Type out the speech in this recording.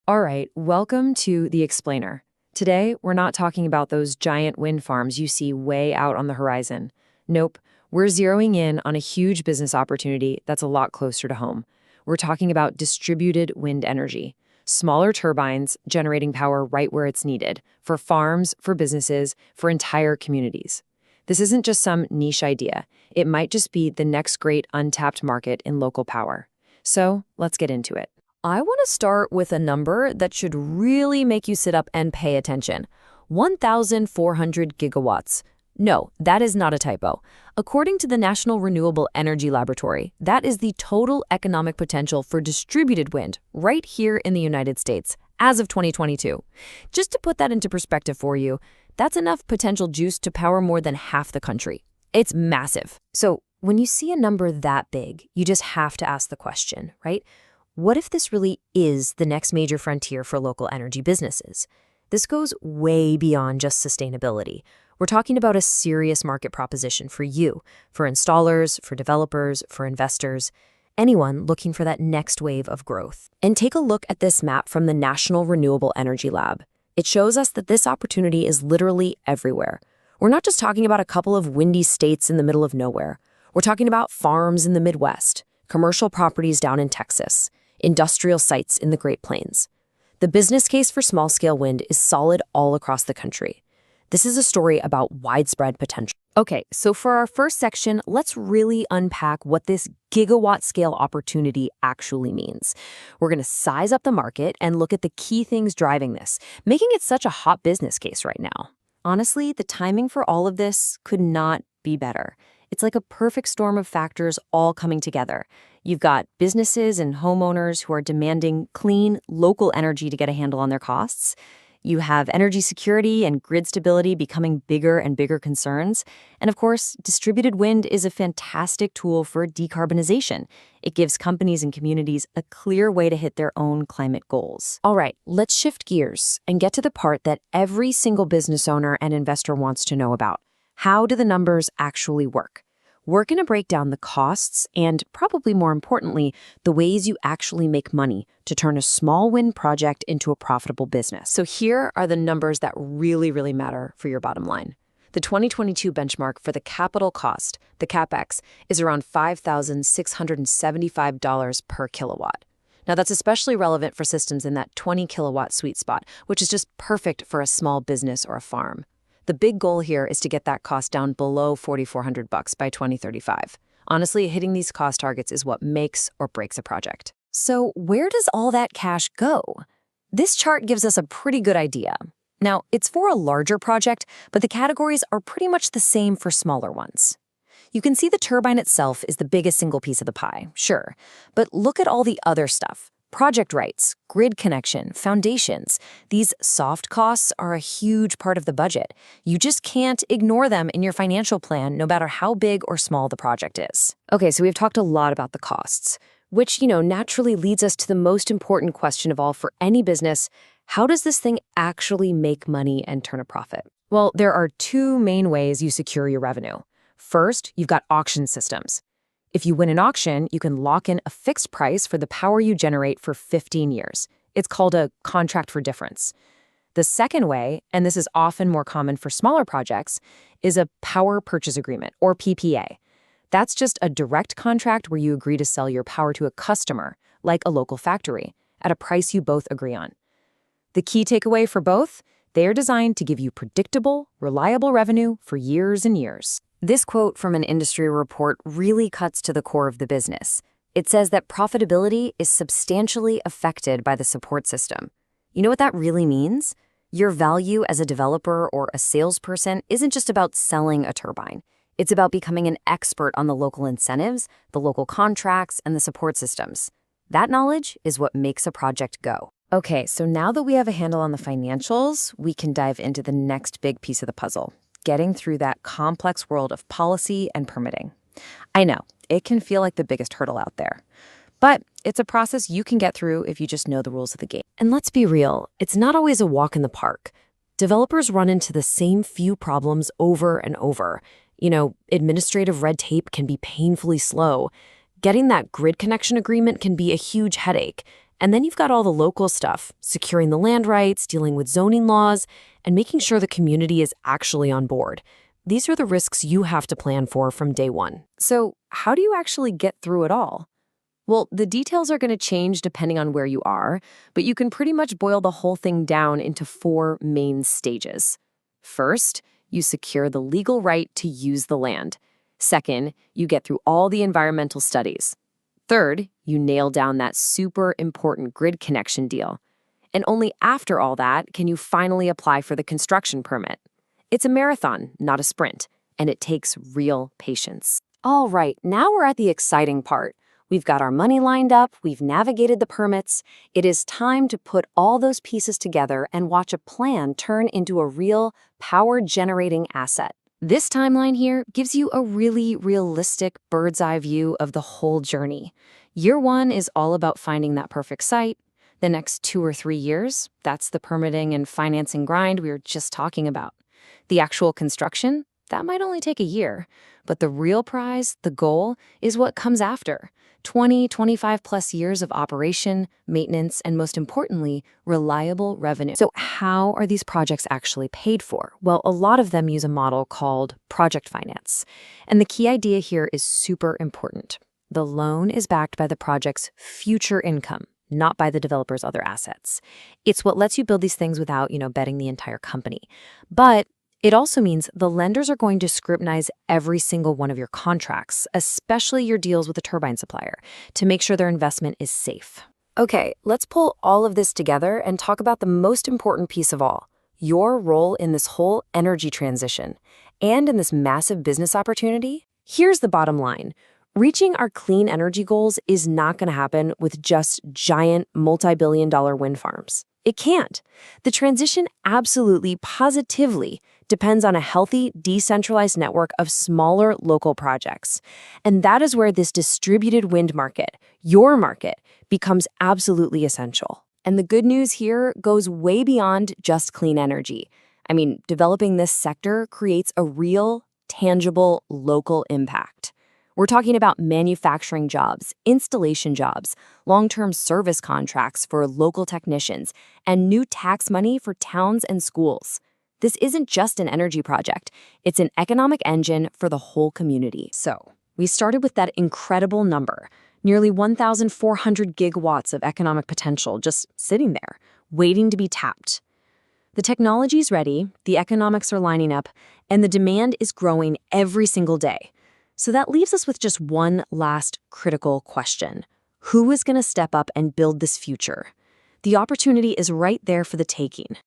All right, welcome to The Explainer. Today, we're not talking about those giant wind farms you see way out on the horizon. Nope, we're zeroing in on a huge business opportunity that's a lot closer to home. We're talking about distributed wind energy. Smaller turbines generating power right where it's needed, for farms, for businesses, for entire communities. This isn't just some niche idea. It might just be the next great untapped market in local power. So, let's get into it. I want to start with a number that should really make you sit up and pay attention. 1,400 gigawatts. No, that is not a typo. According to the National Renewable Energy Laboratory, that is the total economic potential for distributed wind right here in the United States as of 2022. Just to put that into perspective for you, that's enough potential juice to power more than half the country. It's massive. So, when you see a number that big, you just have to ask the question, right? What if this really is the next major frontier for local energy businesses? This goes way beyond just sustainability. We're talking about a serious market proposition for you, for installers, for developers, for investors, anyone looking for that next wave of growth. And take a look at this map from the National Renewable Energy Lab. It shows us that this opportunity is literally everywhere. We're not just talking about a couple of windy states in the middle of nowhere. We're talking about farms in the Midwest, commercial properties down in Texas, industrial sites in the Great Plains. The business case for small-scale wind is solid all across the country. This is a story about widespread potential. Okay, so for our first section, let's really unpack what this gigawatt-scale opportunity actually means. We're going to size up the market and look at the key things driving this, making it such a hot business case right now. Honestly, the timing for all of this could not be better. It's like a perfect storm of factors all coming together. You've got businesses and homeowners who are demanding clean, local energy to get a handle on their costs. You have energy security and grid stability becoming bigger and bigger concerns. And of course, distributed wind is a fantastic tool for decarbonization. It gives companies and communities a clear way to hit their own climate goals. All right, let's shift gears and get to the part that every single business owner and investor wants to know about. How do the numbers actually work? We're going to break down the costs and, probably more importantly, the ways you actually make money to turn a small wind project into a profitable business. So here are the numbers that really matter for your bottom line. The 2022 benchmark for the capital cost, the CAPEX, is around $5,675 per kilowatt. Now, that's especially relevant for systems in that 20 kilowatt sweet spot, which is just perfect for a small business or a farm. The big goal here is to get that cost down below $4,400 by 2035. Honestly, hitting these cost targets is what makes or breaks a project. So where does all that cash go? This chart gives us a pretty good idea. Now, it's for a larger project, but the categories are pretty much the same for smaller ones. You can see the turbine itself is the biggest single piece of the pie, sure, but look at all the other stuff. Project rights, grid connection, foundations. These soft costs are a huge part of the budget. You just can't ignore them in your financial plan, no matter how big or small the project is. Okay, so we've talked a lot about the costs, which, naturally leads us to the most important question of all for any business. How does this thing actually make money and turn a profit? Well, there are two main ways you secure your revenue. First, you've got auction systems. If you win an auction, you can lock in a fixed price for the power you generate for 15 years. It's called a contract for difference. The second way, and this is often more common for smaller projects, is a power purchase agreement, or PPA. That's just a direct contract where you agree to sell your power to a customer, like a local factory, at a price you both agree on. The key takeaway for both? They are designed to give you predictable, reliable revenue for years and years. This quote from an industry report really cuts to the core of the business. It says that profitability is substantially affected by the support system. You know what that really means? Your value as a developer or a salesperson isn't just about selling a turbine. It's about becoming an expert on the local incentives, the local contracts, and the support systems. That knowledge is what makes a project go. Okay, so now that we have a handle on the financials, we can dive into the next big piece of the puzzle. Getting through that complex world of policy and permitting. I know, it can feel like the biggest hurdle out there. But it's a process you can get through if you just know the rules of the game. And let's be real, it's not always a walk in the park. Developers run into the same few problems over and over. Administrative red tape can be painfully slow. Getting that grid connection agreement can be a huge headache. And then you've got all the local stuff, securing the land rights, dealing with zoning laws, and making sure the community is actually on board. These are the risks you have to plan for from day one. So how do you actually get through it all? Well, the details are going to change depending on where you are, but you can pretty much boil the whole thing down into 4 main stages. First, you secure the legal right to use the land. Second, you get through all the environmental studies. Third, you nail down that super important grid connection deal. And only after all that can you finally apply for the construction permit. It's a marathon, not a sprint, and it takes real patience. All right, now we're at the exciting part. We've got our money lined up, we've navigated the permits. It is time to put all those pieces together and watch a plan turn into a real power-generating asset. This timeline here gives you a really realistic bird's-eye view of the whole journey. Year 1 is all about finding that perfect site. The next 2 or 3 years, that's the permitting and financing grind we were just talking about. The actual construction, that might only take a year. But the real prize, the goal, is what comes after. 20, 25 plus years of operation, maintenance, and most importantly, reliable revenue. So how are these projects actually paid for? Well, a lot of them use a model called project finance. And the key idea here is super important. The loan is backed by the project's future income, not by the developer's other assets. It's what lets you build these things without, betting the entire company. But it also means the lenders are going to scrutinize every single one of your contracts, especially your deals with a turbine supplier, to make sure their investment is safe. Okay, let's pull all of this together and talk about the most important piece of all, your role in this whole energy transition and in this massive business opportunity. Here's the bottom line. Reaching our clean energy goals is not going to happen with just giant multi-billion-dollar wind farms. It can't. The transition absolutely, positively depends on a healthy, decentralized network of smaller local projects. And that is where this distributed wind market, your market, becomes absolutely essential. And the good news here goes way beyond just clean energy. Developing this sector creates a real, tangible, local impact. We're talking about manufacturing jobs, installation jobs, long-term service contracts for local technicians, and new tax money for towns and schools. This isn't just an energy project. It's an economic engine for the whole community. So, we started with that incredible number, nearly 1,400 gigawatts of economic potential just sitting there, waiting to be tapped. The technology's ready, the economics are lining up, and the demand is growing every single day. So that leaves us with just one last critical question. Who is going to step up and build this future? The opportunity is right there for the taking.